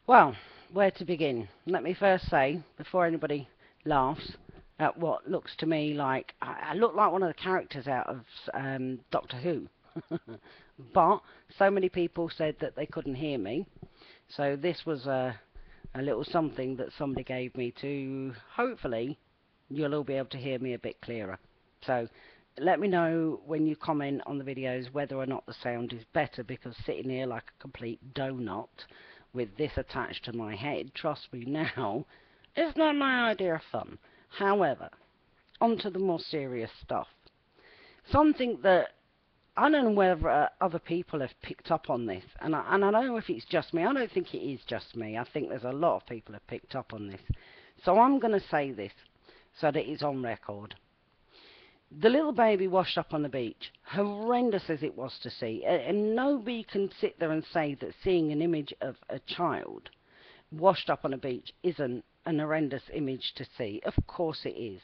Well, where to begin? Let me first say, before anybody laughs at what looks to me like I look like one of the characters out of Doctor Who. But so many people said that they couldn't hear me, so this was a little something that somebody gave me to hopefully you'll all be able to hear me a bit clearer. So let me know when you comment on the videos whether or not the sound is better, because sitting here like a complete donut with this attached to my head, trust me now, it's not my idea of fun. However, on to the more serious stuff. Something that I don't know whether other people have picked up on this, and I don't know if it's just me. I don't think it is just me. I think there's a lot of people have picked up on this. So I'm going to say this so that it's on record. The little baby washed up on the beach, horrendous as it was to see, and nobody can sit there and say that seeing an image of a child washed up on a beach isn't an horrendous image to see. Of course it is.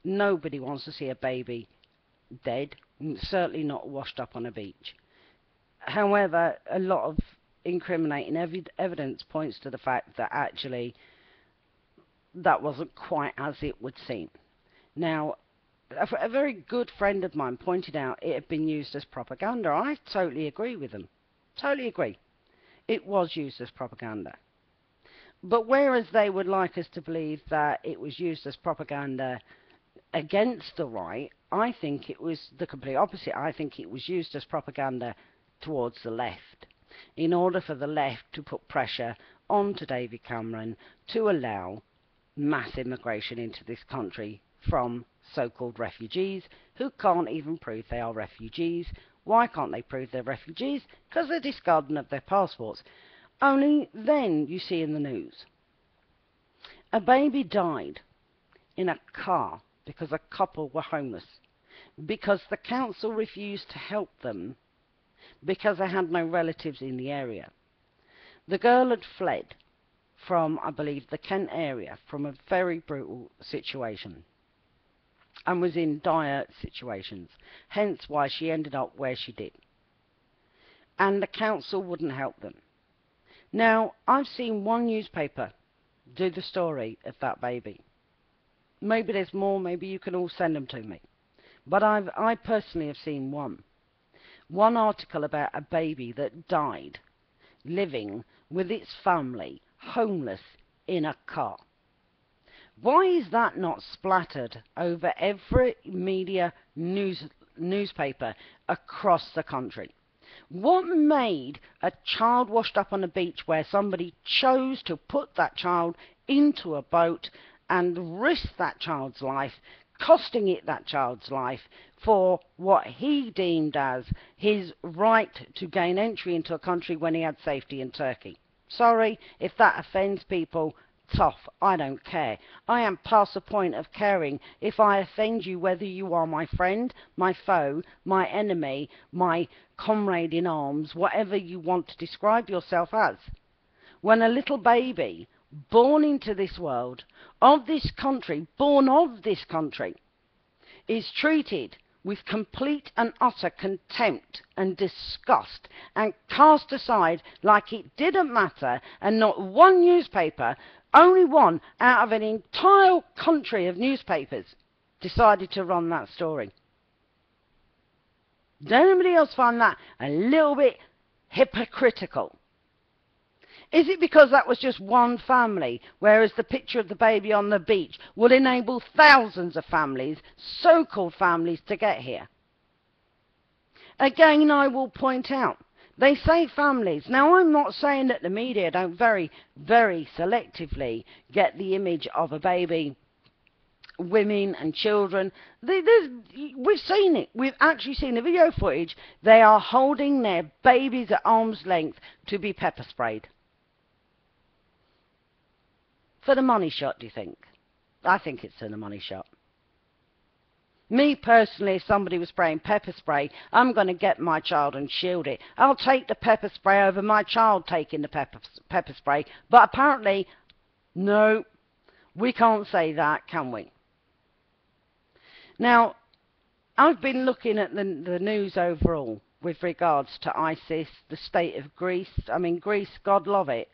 Nobody wants to see a baby dead, certainly not washed up on a beach. However, a lot of incriminating evidence points to the fact that actually that wasn't quite as it would seem. Now, a very good friend of mine pointed out it had been used as propaganda. I totally agree with them. Totally agree. It was used as propaganda. But whereas they would like us to believe that it was used as propaganda against the right, I think it was the complete opposite. I think it was used as propaganda towards the left, in order for the left to put pressure onto David Cameron to allow mass immigration into this country from so-called refugees who can't even prove they are refugees. Why can't they prove they're refugees? Because they're discarding of their passports. Only then you see in the news a baby died in a car because a couple were homeless, because the council refused to help them because they had no relatives in the area. The girl had fled from, I believe, the Kent area, from a very brutal situation, and was in dire situations, hence why she ended up where she did. And the council wouldn't help them. Now, I've seen one newspaper do the story of that baby. Maybe there's more, maybe you can all send them to me. But I personally have seen one article about a baby that died living with its family, homeless, in a car. Why is that not splattered over every media newspaper across the country? What made a child washed up on a beach where somebody chose to put that child into a boat and risk that child's life, costing it that child's life, for what he deemed as his right to gain entry into a country when he had safety in Turkey? Sorry if that offends people. Tough, I don't care. I am past the point of caring if I offend you, whether you are my friend, my foe, my enemy, my comrade in arms, whatever you want to describe yourself as. When a little baby born into this world, of this country, born of this country, is treated with complete and utter contempt and disgust and cast aside like it didn't matter, and not one newspaper, only one out of an entire country of newspapers, decided to run that story. Does anybody else find that a little bit hypocritical? Is it because that was just one family, whereas the picture of the baby on the beach will enable thousands of families, so-called families, to get here? Again, I will point out, they say families. Now, I'm not saying that the media don't very, very selectively get the image of a baby, women and children. We've seen it. We've actually seen the video footage. They are holding their babies at arm's length to be pepper sprayed. For the money shot, do you think? I think it's in the money shot. Me personally, if somebody was spraying pepper spray, I'm going to get my child and shield it. I'll take the pepper spray over my child taking the pepper spray. But apparently, no, we can't say that, can we? Now, I've been looking at the news overall with regards to ISIS, the state of Greece. I mean, Greece, God love it,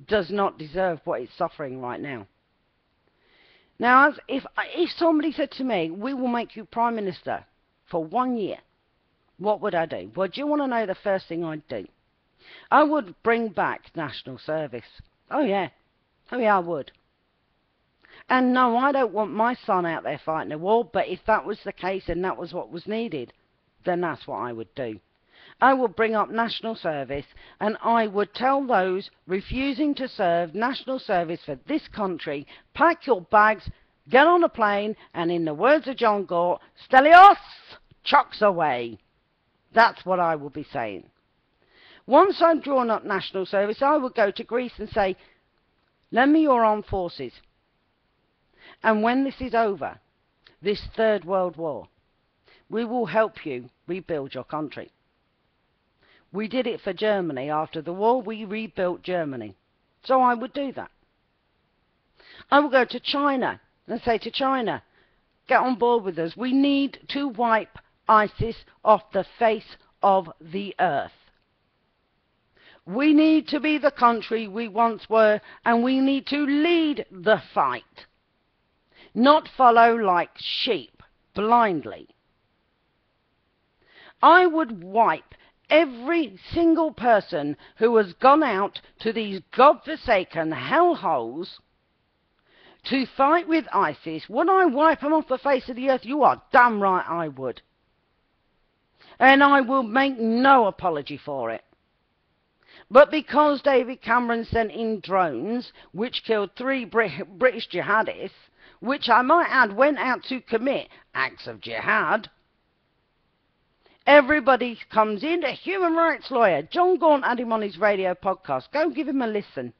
does not deserve what it's suffering right now. Now, if somebody said to me, we will make you Prime Minister for 1 year, what would I do? Well, do you want to know the first thing I'd do? I would bring back national service. Oh yeah, I would. And no, I don't want my son out there fighting a war, but if that was the case and that was what was needed, then that's what I would do. I would bring up national service, and I would tell those refusing to serve national service for this country, pack your bags, get on a plane, and in the words of John Galt, Stelios, chucks away. That's what I would be saying. Once I've drawn up national service, I would go to Greece and say, lend me your armed forces. And when this is over, this Third World War, we will help you rebuild your country. We did it for Germany. After the war, we rebuilt Germany. So I would do that. I will go to China and say to China, get on board with us. We need to wipe ISIS off the face of the earth. We need to be the country we once were, and we need to lead the fight, not follow like sheep blindly. I would wipe every single person who has gone out to these godforsaken hellholes to fight with ISIS. Would I wipe them off the face of the earth? You are damn right I would. And I will make no apology for it. But because David Cameron sent in drones, which killed 3 British jihadists, which I might add went out to commit acts of jihad, everybody comes in. A human rights lawyer, John Gaunt, had him on his radio podcast. Go give him a listen.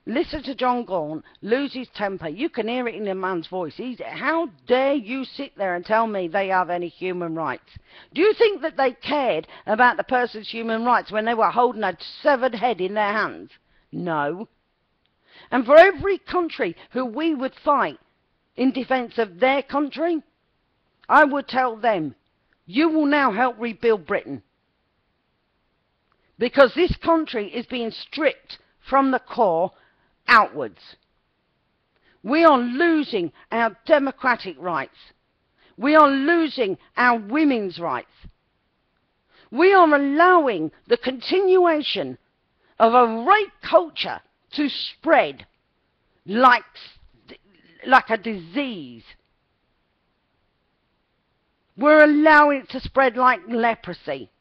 Listen to John Gaunt lose his temper. You can hear it in the man's voice. How dare you sit there and tell me they have any human rights? Do you think that they cared about the person's human rights when they were holding a severed head in their hands? No. And for every country who we would fight in defence of their country, I would tell them, you will now help rebuild Britain. Because this country is being stripped from the core outwards. We are losing our democratic rights. We are losing our women's rights. We are allowing the continuation of a rape culture to spread like a disease. We're allowing it to spread like leprosy,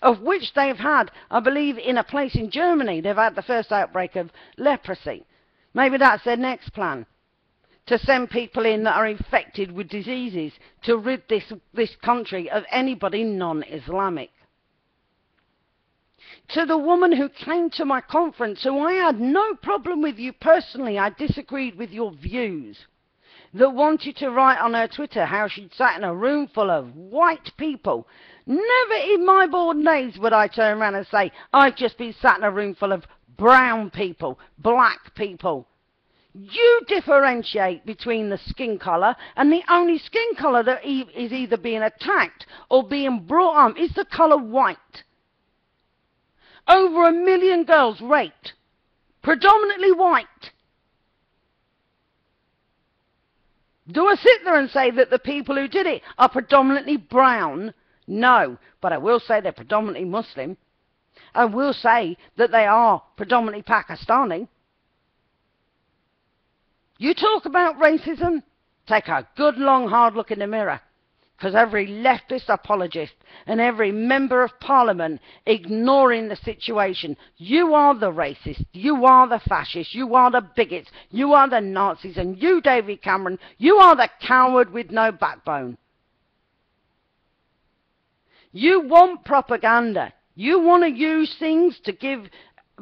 of which they've had, I believe, in a place in Germany, they've had the first outbreak of leprosy. Maybe that's their next plan, to send people in that are infected with diseases to rid this country of anybody non-Islamic. To the woman who came to my conference, who I had no problem with you personally, I disagreed with your views, that wanted to write on her Twitter how she'd sat in a room full of white people. Never in my born days would I turn around and say, I've just been sat in a room full of brown people, black people. You differentiate between the skin colour, and the only skin colour that is either being attacked or being brought on is the colour white. Over 1 million girls raped, predominantly white. Do I sit there and say that the people who did it are predominantly brown? No, but I will say they're predominantly Muslim. I will say that they are predominantly Pakistani. You talk about racism, take a good long hard look in the mirror, because every leftist apologist and every member of parliament ignoring the situation, you are the racist, you are the fascist, you are the bigots, you are the Nazis, and you, David Cameron, you are the coward with no backbone. You want propaganda. You want to use things to give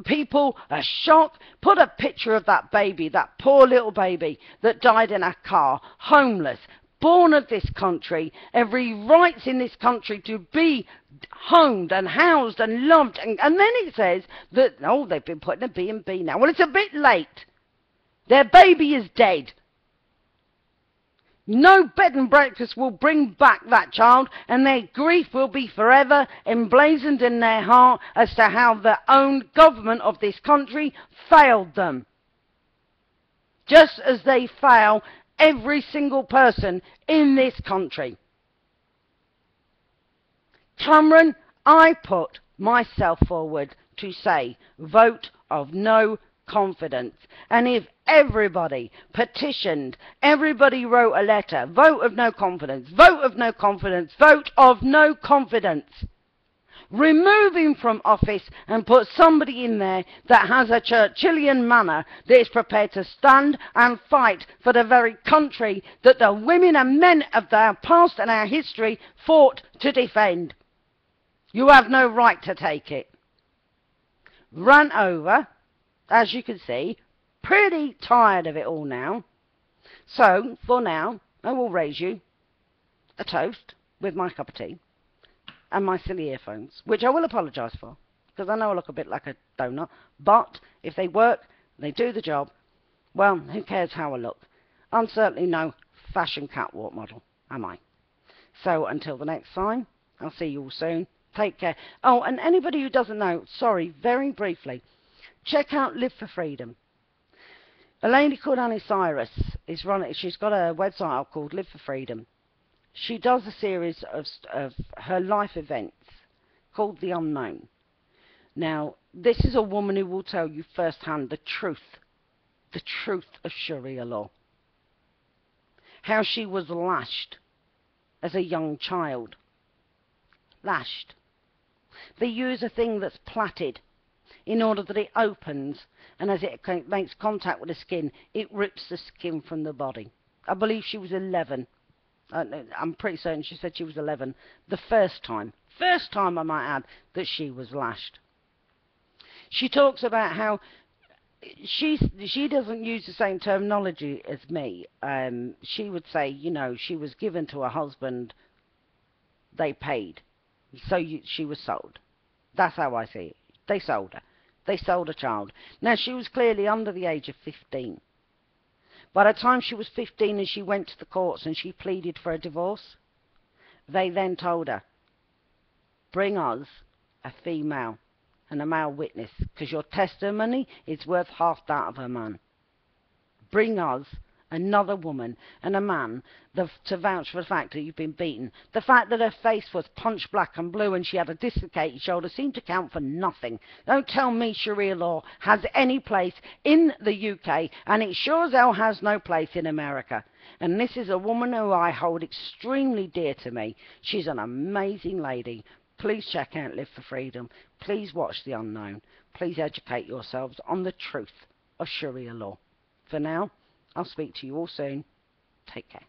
people a shock. Put a picture of that baby, that poor little baby that died in a car, homeless, born of this country, every rights in this country to be homed and housed and loved. And then it says that, oh, they've been put in a B&B now. Well, it's a bit late. Their baby is dead. No bed and breakfast will bring back that child, and their grief will be forever emblazoned in their heart as to how the own government of this country failed them. Just as they fail every single person in this country. Cameron, I put myself forward to say vote of no confidence. And if everybody petitioned, everybody wrote a letter, vote of no confidence, vote of no confidence, vote of no confidence, remove him from office and put somebody in there that has a Churchillian manner, that is prepared to stand and fight for the very country that the women and men of our past and our history fought to defend. You have no right to take it. Run over, as you can see, pretty tired of it all now. So, for now, I will raise you a toast with my cup of tea and my silly earphones, which I will apologise for, because I know I look a bit like a donut, but if they work, they do the job, well, who cares how I look? I'm certainly no fashion catwalk model, am I? So, until the next time, I'll see you all soon. Take care. Oh, and anybody who doesn't know, sorry, very briefly, check out Live for Freedom. A lady called Annie Cyrus is running. She's got a website called Live for Freedom. She does a series of her life events called The Unknown. Now, this is a woman who will tell you firsthand the truth of Sharia law. How she was lashed as a young child. Lashed. They use a thing that's plaited in order that it opens, and as it makes contact with the skin, it rips the skin from the body. I believe she was 11. I'm pretty certain she said she was 11 the first time I might add, that she was lashed. She talks about how she doesn't use the same terminology as me. She would say, you know, she was given to her husband, they paid. So she was sold. That's how I see it. They sold her. They sold a child. Now, she was clearly under the age of 15. By the time she was 15 and she went to the courts and she pleaded for a divorce, they then told her, bring us a female and a male witness, because your testimony is worth half that of a man. Bring us another woman and a man to vouch for the fact that you've been beaten. The fact that her face was punch black and blue and she had a dislocated shoulder seemed to count for nothing. Don't tell me Sharia law has any place in the UK, and it sure as hell has no place in America. And this is a woman who I hold extremely dear to me. She's an amazing lady. Please check out Live for Freedom. Please watch The Unknown. Please educate yourselves on the truth of Sharia law. For now, I'll speak to you all soon. Take care.